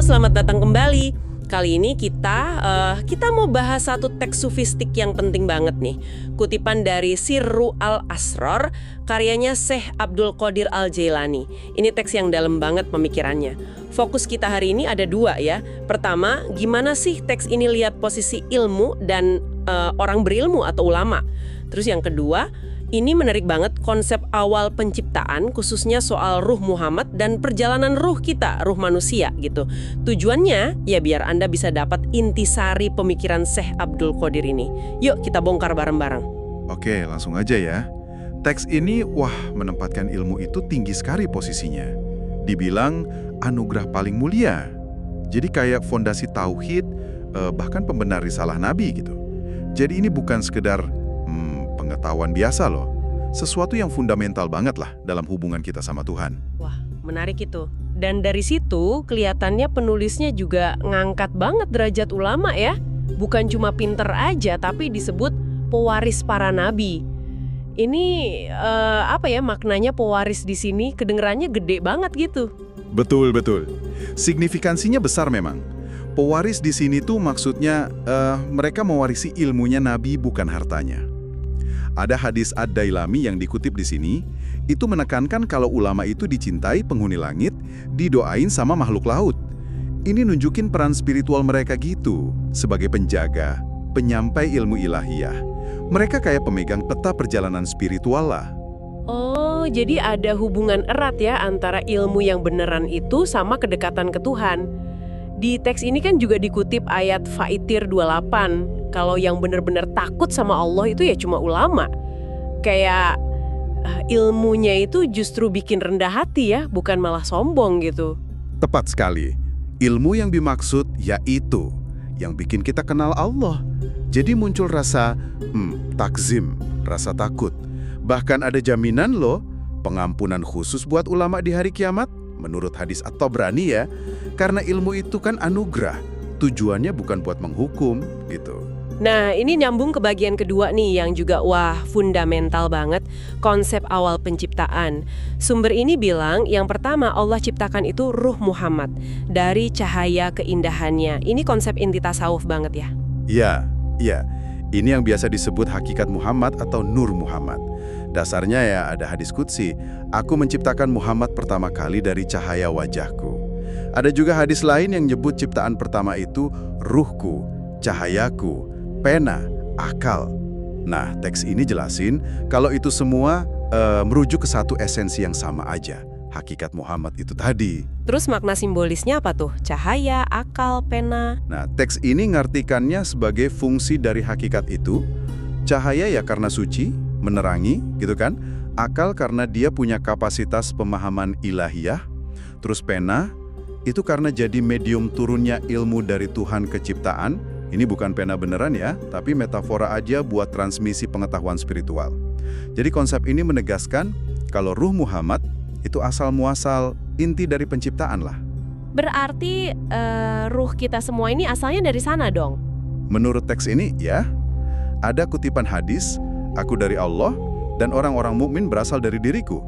selamat datang kembali. Kali ini kita mau bahas satu teks sufistik yang penting banget nih. Kutipan dari Sirru al-Asrar, karyanya Syekh Abdul Qadir al-Jailani. Ini teks yang dalam banget pemikirannya. Fokus kita hari ini ada dua ya. Pertama, gimana sih teks ini lihat posisi ilmu dan orang berilmu atau ulama. Terus yang kedua, ini menarik banget konsep awal penciptaan, khususnya soal ruh Muhammad dan perjalanan ruh kita, ruh manusia gitu. Tujuannya ya biar Anda bisa dapat intisari pemikiran Syekh Abdul Qadir ini. Yuk kita bongkar bareng-bareng. Oke, langsung aja ya. Teks ini, menempatkan ilmu itu tinggi sekali posisinya. Dibilang anugerah paling mulia. Jadi kayak fondasi tauhid, bahkan pembenar risalah Nabi gitu. Jadi ini bukan sekedar pengetahuan biasa loh. Sesuatu yang fundamental banget lah dalam hubungan kita sama Tuhan. Wah, menarik itu. Dan dari situ kelihatannya penulisnya juga ngangkat banget derajat ulama ya. Bukan cuma pinter aja, tapi disebut pewaris para nabi. Ini maknanya pewaris di sini kedengerannya gede banget gitu. Betul. Signifikansinya besar memang. Pewaris di sini tuh maksudnya mereka mewarisi ilmunya Nabi, bukan hartanya. Ada hadis Ad-Dailami yang dikutip di sini, itu menekankan kalau ulama itu dicintai penghuni langit, didoain sama makhluk laut. Ini nunjukin peran spiritual mereka gitu, sebagai penjaga, penyampai ilmu ilahiyah. Mereka kayak pemegang peta perjalanan spiritual lah. Oh, jadi ada hubungan erat ya antara ilmu yang beneran itu sama kedekatan ke Tuhan. Di teks ini kan juga dikutip ayat Faitir 28. Kalau yang benar-benar takut sama Allah itu ya cuma ulama. Kayak ilmunya itu justru bikin rendah hati ya, bukan malah sombong gitu. Tepat sekali. Ilmu yang dimaksud yaitu yang bikin kita kenal Allah. Jadi muncul rasa takzim, rasa takut. Bahkan ada jaminan loh, pengampunan khusus buat ulama di hari kiamat. Menurut hadis At-Tabrani ya, karena ilmu itu kan anugerah, tujuannya bukan buat menghukum gitu. Nah, ini nyambung ke bagian kedua nih yang juga fundamental banget, konsep awal penciptaan. Sumber ini bilang yang pertama Allah ciptakan itu ruh Muhammad, dari cahaya keindahannya. Ini konsep inti tasawuf banget ya. Iya. Ini yang biasa disebut hakikat Muhammad atau Nur Muhammad. Dasarnya ya ada hadis qudsi, aku menciptakan Muhammad pertama kali dari cahaya wajahku. Ada juga hadis lain yang nyebut ciptaan pertama itu ruhku, cahayaku, pena, akal. Nah, teks ini jelasin kalau itu semua merujuk ke satu esensi yang sama aja, hakikat Muhammad itu tadi. Terus makna simbolisnya apa tuh? Cahaya, akal, pena? Nah, teks ini ngartikannya sebagai fungsi dari hakikat itu. Cahaya ya karena suci, menerangi, gitu kan? Akal karena dia punya kapasitas pemahaman ilahiyah. Terus pena, itu karena jadi medium turunnya ilmu dari Tuhan ke ciptaan. Ini bukan pena beneran ya, tapi metafora aja buat transmisi pengetahuan spiritual. Jadi konsep ini menegaskan kalau ruh Muhammad itu asal muasal inti dari penciptaan lah. Berarti ruh kita semua ini asalnya dari sana dong? Menurut teks ini ya, ada kutipan hadis, aku dari Allah dan orang-orang mukmin berasal dari diriku.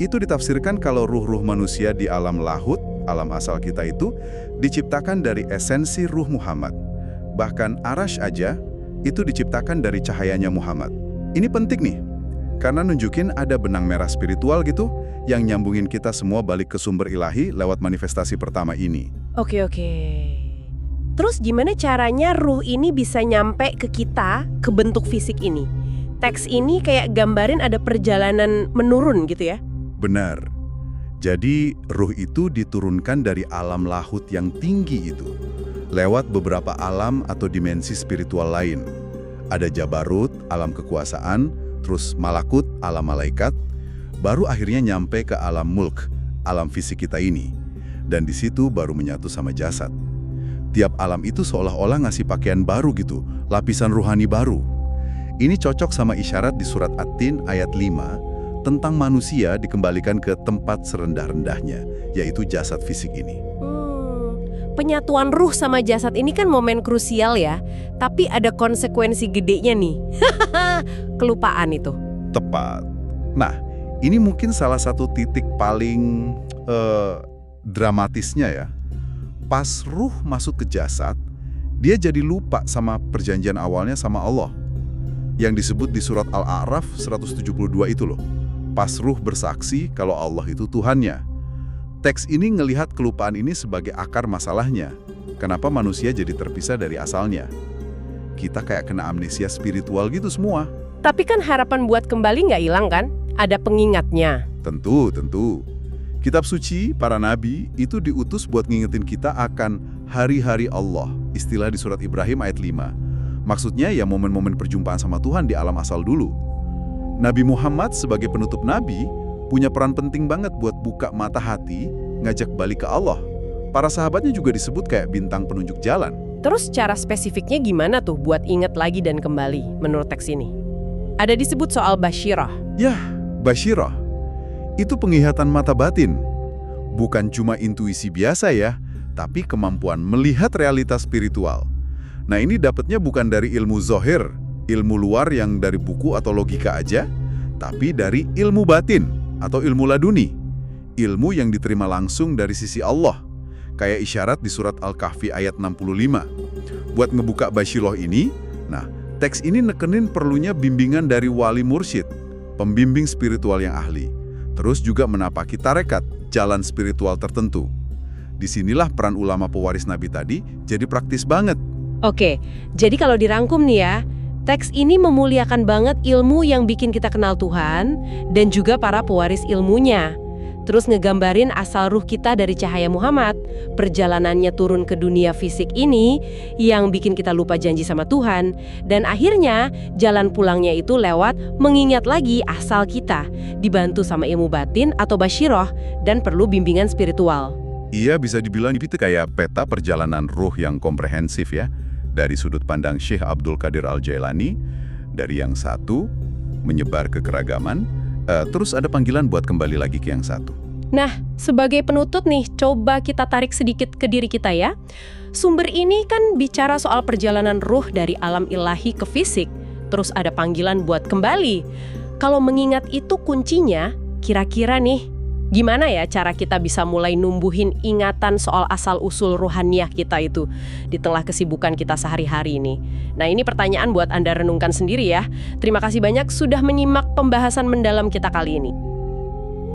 Itu ditafsirkan kalau ruh-ruh manusia di alam lahut, alam asal kita itu, diciptakan dari esensi ruh Muhammad. Bahkan Arash aja, itu diciptakan dari cahayanya Muhammad. Ini penting nih, karena nunjukin ada benang merah spiritual gitu, yang nyambungin kita semua balik ke sumber ilahi lewat manifestasi pertama ini. Oke. Terus gimana caranya ruh ini bisa nyampe ke kita, ke bentuk fisik ini? Teks ini kayak gambarin ada perjalanan menurun gitu ya? Benar. Jadi ruh itu diturunkan dari alam lahut yang tinggi itu, lewat beberapa alam atau dimensi spiritual lain. Ada Jabarut, alam kekuasaan, terus Malakut, alam malaikat, baru akhirnya nyampe ke alam mulk, alam fisik kita ini. Dan di situ baru menyatu sama jasad. Tiap alam itu seolah-olah ngasih pakaian baru gitu, lapisan ruhani baru. Ini cocok sama isyarat di surat At-Tin ayat 5 tentang manusia dikembalikan ke tempat serendah-rendahnya, yaitu jasad fisik ini. Penyatuan ruh sama jasad ini kan momen krusial ya, tapi ada konsekuensi gedenya nih. Kelupaan itu. Tepat. Nah, ini mungkin salah satu titik paling dramatisnya ya. Pas ruh masuk ke jasad, dia jadi lupa sama perjanjian awalnya sama Allah. Yang disebut di surat Al-A'raf 172 itu loh. Pas ruh bersaksi kalau Allah itu Tuhannya. Teks ini ngelihat kelupaan ini sebagai akar masalahnya. Kenapa manusia jadi terpisah dari asalnya? Kita kayak kena amnesia spiritual gitu semua. Tapi kan harapan buat kembali nggak hilang kan? Ada pengingatnya. Tentu. Kitab suci, para nabi, itu diutus buat ngingetin kita akan hari-hari Allah. Istilah di surat Ibrahim ayat 5. Maksudnya ya momen-momen perjumpaan sama Tuhan di alam asal dulu. Nabi Muhammad sebagai penutup nabi punya peran penting banget buat buka mata hati, ngajak balik ke Allah. Para sahabatnya juga disebut kayak bintang penunjuk jalan. Terus cara spesifiknya gimana tuh buat ingat lagi dan kembali menurut teks ini? Ada disebut soal basyirah. Yah, basyirah. Itu penglihatan mata batin. Bukan cuma intuisi biasa ya, tapi kemampuan melihat realitas spiritual. Nah ini dapatnya bukan dari ilmu zohir, ilmu luar yang dari buku atau logika aja, tapi dari ilmu batin atau ilmu laduni. Ilmu yang diterima langsung dari sisi Allah. Kayak isyarat di surat Al-Kahfi ayat 65. Buat ngebuka basyirah ini, nah teks ini nekenin perlunya bimbingan dari wali mursyid, pembimbing spiritual yang ahli. Terus juga menapaki tarekat, jalan spiritual tertentu. Disinilah peran ulama pewaris Nabi tadi jadi praktis banget. Oke, jadi kalau dirangkum nih ya, teks ini memuliakan banget ilmu yang bikin kita kenal Tuhan dan juga para pewaris ilmunya. Terus ngegambarin asal ruh kita dari cahaya Muhammad, perjalanannya turun ke dunia fisik ini yang bikin kita lupa janji sama Tuhan, dan akhirnya jalan pulangnya itu lewat mengingat lagi asal kita, dibantu sama ilmu batin atau basyirah dan perlu bimbingan spiritual. Iya, bisa dibilang itu kayak peta perjalanan ruh yang komprehensif ya, dari sudut pandang Syekh Abdul Qadir Al-Jailani, dari yang satu menyebar ke keragaman, terus ada panggilan buat kembali lagi ke yang satu. Nah, sebagai penutup nih, coba kita tarik sedikit ke diri kita ya. Sumber ini kan bicara soal perjalanan ruh dari alam ilahi ke fisik, terus ada panggilan buat kembali. Kalau mengingat itu kuncinya, kira-kira nih, gimana ya cara kita bisa mulai numbuhin ingatan soal asal-usul ruhaniah kita itu di tengah kesibukan kita sehari-hari ini? Nah, ini pertanyaan buat Anda renungkan sendiri ya. Terima kasih banyak sudah menyimak pembahasan mendalam kita kali ini.